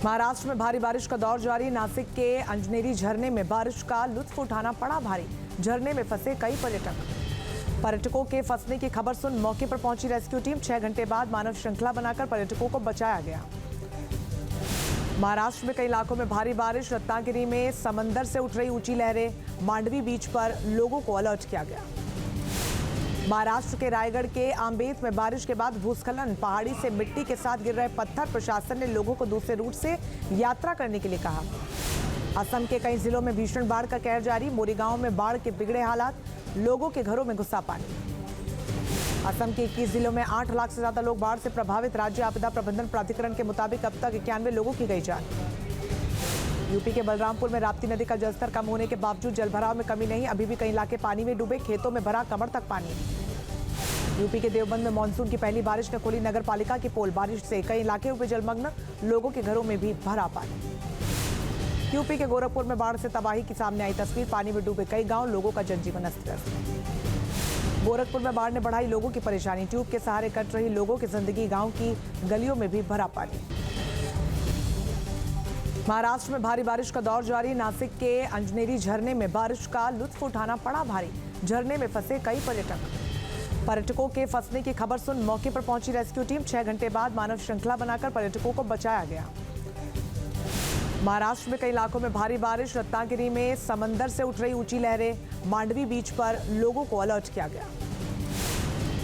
महाराष्ट्र में भारी बारिश का दौर जारी। नासिक के अंजनेरी झरने में बारिश का लुत्फ उठाना पड़ा भारी। झरने में फंसे कई पर्यटकों के फंसने की खबर सुन मौके पर पहुंची रेस्क्यू टीम। 6 घंटे बाद मानव श्रृंखला बनाकर पर्यटकों को बचाया गया। महाराष्ट्र में कई इलाकों में भारी बारिश। रत्नागिरी में समंदर से उठ रही ऊंची लहरें। मांडवी बीच पर लोगों को अलर्ट किया गया। महाराष्ट्र के रायगढ़ के आंबेत में बारिश के बाद भूस्खलन। पहाड़ी से मिट्टी के साथ गिर रहे पत्थर। प्रशासन ने लोगों को दूसरे रूट से यात्रा करने के लिए कहा। असम के कई जिलों में भीषण बाढ़ का कहर जारी। मोरीगांव में बाढ़ के बिगड़े हालात। लोगों के घरों में घुसा पानी। असम के 21 जिलों में 8 लाख से ज्यादा लोग बाढ़ से प्रभावित। राज्य आपदा प्रबंधन प्राधिकरण के मुताबिक अब तक 91 लोगों की गई जान। यूपी के बलरामपुर में राप्ती नदी का जलस्तर कम होने के बावजूद जलभराव में कमी नहीं। अभी भी कई इलाके पानी में डूबे। खेतों में भरा कमर तक पानी। यूपी के देवबंद में मानसून की पहली बारिश ने खोली नगर पालिका की पोल। बारिश से कई इलाके हुए जलमग्न। लोगों के घरों में भी भरा पानी। यूपी के गोरखपुर में बाढ़ से तबाही की सामने आई तस्वीर। पानी में डूबे कई गांव। लोगों का जनजीवन अस्त व्यस्त। गोरखपुर में बाढ़ ने बढ़ाई लोगों की परेशानी। ट्यूब के सहारे कट रही लोगों की जिंदगी। गांव की गलियों में भी भरा पानी। महाराष्ट्र में भारी बारिश का दौर जारी। नासिक के अंजनेरी झरने में बारिश का लुत्फ उठाना पड़ा भारी। झरने में फंसे कई पर्यटकों के फंसने की खबर सुन मौके पर पहुंची रेस्क्यू टीम। 6 घंटे बाद मानव श्रृंखला बनाकर पर्यटकों को बचाया गया। महाराष्ट्र में कई इलाकों में भारी बारिश। रत्नागिरी में समंदर से उठ रही ऊंची लहरें। मांडवी बीच पर लोगों को अलर्ट किया गया।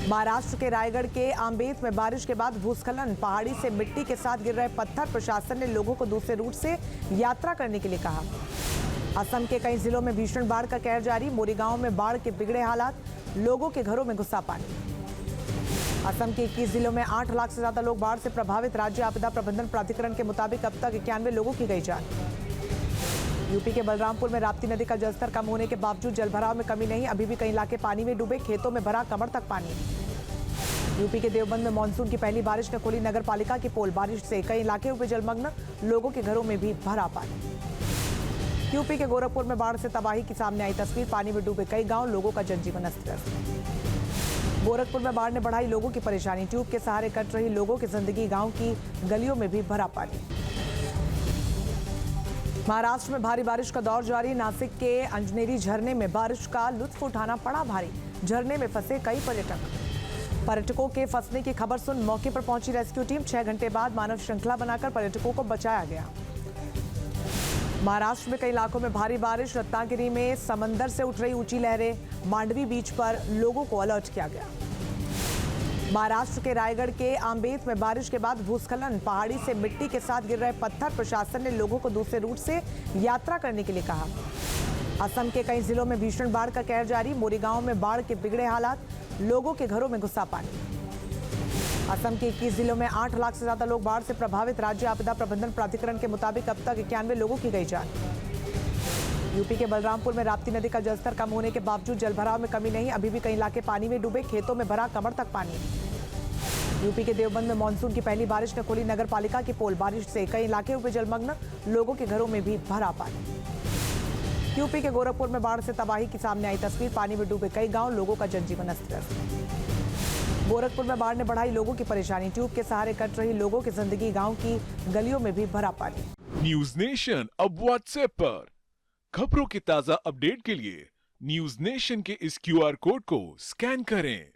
महाराष्ट्र के रायगढ़ के आंबेत में बारिश के बाद भूस्खलन। पहाड़ी से मिट्टी के साथ गिर रहे पत्थर। प्रशासन ने लोगों को दूसरे रूट से यात्रा करने के लिए कहा। असम के कई जिलों में भीषण बाढ़ का कहर जारी। मोरीगांव में बाढ़ के बिगड़े हालात। लोगों के घरों में घुसा पानी। असम के 21 जिलों में 8 लाख से ज्यादा लोग बाढ़ से प्रभावित। राज्य आपदा प्रबंधन प्राधिकरण के मुताबिक अब तक 91 लोगों की गई जान। यूपी के बलरामपुर में राप्ती नदी का जलस्तर कम होने के बावजूद जलभराव में कमी नहीं। अभी भी कई इलाके पानी में डूबे। खेतों में भरा कमर तक पानी। यूपी के देवबंद में मानसून की पहली बारिश ने खोली नगर पालिका की पोल। बारिश से कई इलाके हुए जलमग्न। लोगों के घरों में भी भरा पानी। यूपी के गोरखपुर में बाढ़ से तबाही की सामने आई तस्वीर। पानी में डूबे कई गांव। लोगों का जनजीवन अस्त व्यस्त। गोरखपुर में बाढ़ ने बढ़ाई लोगों की परेशानी। ट्यूब के सहारे कट रही लोगों की जिंदगी। गांव की गलियों में भी भरा पानी। महाराष्ट्र में भारी बारिश का दौर जारी। नासिक के अंजनेरी झरने में बारिश का लुत्फ उठाना पड़ा भारी। झरने में फंसे कई पर्यटकों के फंसने की खबर सुन मौके पर पहुंची रेस्क्यू टीम। 6 घंटे बाद मानव श्रृंखला बनाकर पर्यटकों को बचाया गया। महाराष्ट्र में कई इलाकों में भारी बारिश। रत्नागिरी में समंदर से उठ रही ऊंची लहरें। मांडवी बीच पर लोगों को अलर्ट किया गया। महाराष्ट्र के रायगढ़ के आंबेत में बारिश के बाद भूस्खलन। पहाड़ी से मिट्टी के साथ गिर रहे पत्थर। प्रशासन ने लोगों को दूसरे रूट से यात्रा करने के लिए कहा। असम के कई जिलों में भीषण बाढ़ का कहर जारी। मोरीगांव में बाढ़ के बिगड़े हालात। लोगों के घरों में घुसा पानी। असम के 21 जिलों में 8 लाख से ज्यादा लोग बाढ़ से प्रभावित। राज्य आपदा प्रबंधन प्राधिकरण के मुताबिक अब तक 91 लोगों की गई जान। यूपी के बलरामपुर में राप्ती नदी का जलस्तर कम होने के बावजूद जलभराव में कमी नहीं। अभी भी कई इलाके पानी में डूबे। खेतों में भरा कमर तक पानी। यूपी के देवबंद में मानसून की पहली बारिश ने खोली नगर पालिका की पोल। बारिश से कई इलाके हुए जलमग्न। लोगों के घरों में भी भरा पानी। यूपी के गोरखपुर में बाढ़ से तबाही की सामने आई तस्वीर। पानी में डूबे कई गांव। लोगों का जनजीवन अस्त व्यस्त। गोरखपुर में बाढ़ ने बढ़ाई लोगों की परेशानी। ट्यूब के सहारे कट रही लोगों की जिंदगी। गांव की गलियों में भी भरा पानी। न्यूज नेशन अब व्हाट्सएप पर खबरों की ताजा अपडेट के लिए न्यूज नेशन के इस QR कोड को स्कैन करें।